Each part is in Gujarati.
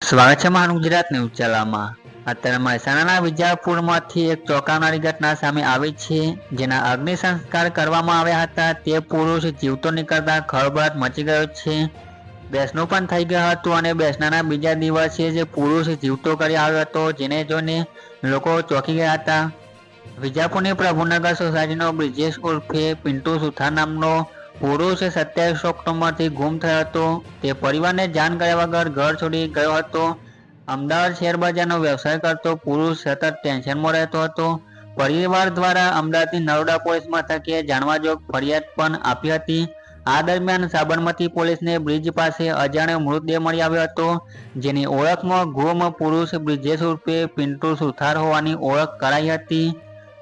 સ્વાગત છે મહાન ગુજરાત ન્યૂઝ ચેનલમાં। અત્યારે મહેસાણાના વિજાપુરમાંથી એક ચોંકાવનારી ઘટના સામે આવી છે, જેના અગ્નિ સંસ્કાર કરવામાં આવ્યા હતા। તે પુરુષ જીવતો નીકળતા ખળભળાટ મચી ગયો છે। બેસણું પણ થઈ ગયું હતું અને બેસણાના બીજા દિવસે જે પુરુષ જીવતો કરી આવ્યો હતો, જેને જોઈને લોકો ચોંકી ગયા હતા। વિજાપુરની પ્રભુનગર સોસાયટીનો બ્રિજેશ ઉર્ફે પિન્ટુ સુથાર નામનો પુરુષ 27 ઓક્ટોબરથી ગુમ થયો હતો। તે પરિવારને જાણ કર્યા વગર ઘર છોડી ગયો હતો। અમદાવાદ શેરબજારનો વ્યવસાય કરતો પુરુષ સતત ટેન્શનમાં રહેતો હતો। પરિવાર દ્વારા અમદાવાદની નરોડા પોલીસ મથકે જાણવાજોગ ફરિયાદ પણ આપી હતી। આ દરમિયાન સાબરમતી પોલીસને બ્રિજ પાસે અજાણ્યો મૃતદેહ મળી આવ્યો હતો, જેની ઓળખમાં ગુમ પુરુષ બ્રિજેશ ઉર્ફે પિન્ટુ સુથાર હોવાની ઓળખ કરાઈ હતી।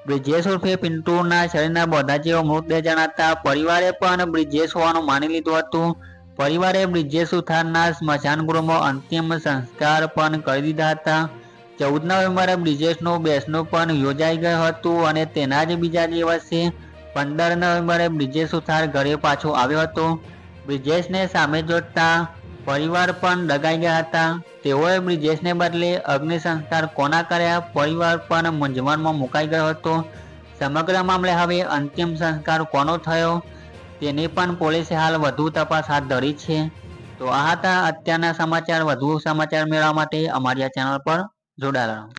બ્રિજેશ ઉર્ફે પિન્ટુના શરીરના બોધા જેવો મૃતદેહ જણાતા પરિવારે પણ બ્રિજેશ હોવાનું માની લીધું હતું। પરિવારે બ્રિજેશ સુથારના સ્મશાન ગૃહમાં અંતિમ સંસ્કાર પણ કરી દીધા હતા। 14 નવેમ્બરે બ્રિજેશનું બેસણું પણ યોજાઈ ગયું હતું અને તેના જ બીજા દિવસે 15 નવેમ્બરે બ્રિજેશ સુથાર ઘરે પાછો આવ્યો હતો। બ્રિજેશને સામે જોતા પરિવાર પણ ડઘાઈ ગયા હતા। તેઓએ બ્રિજેશને બદલે અગ્નિ સંસ્કાર કોના કર્યા, પરિવાર પણ મૂંઝવણમાં મુકાઈ ગયો હતો। સમગ્ર મામલે હવે અંતિમ સંસ્કાર કોનો થયો તેની પણ પોલીસે હાલ વધુ તપાસ હાથ ધરી છે। તો આ હતા અત્યારના સમાચાર। વધુ સમાચાર મેળવવા માટે અમારી આ ચેનલ પર જોડાયેલા રહો।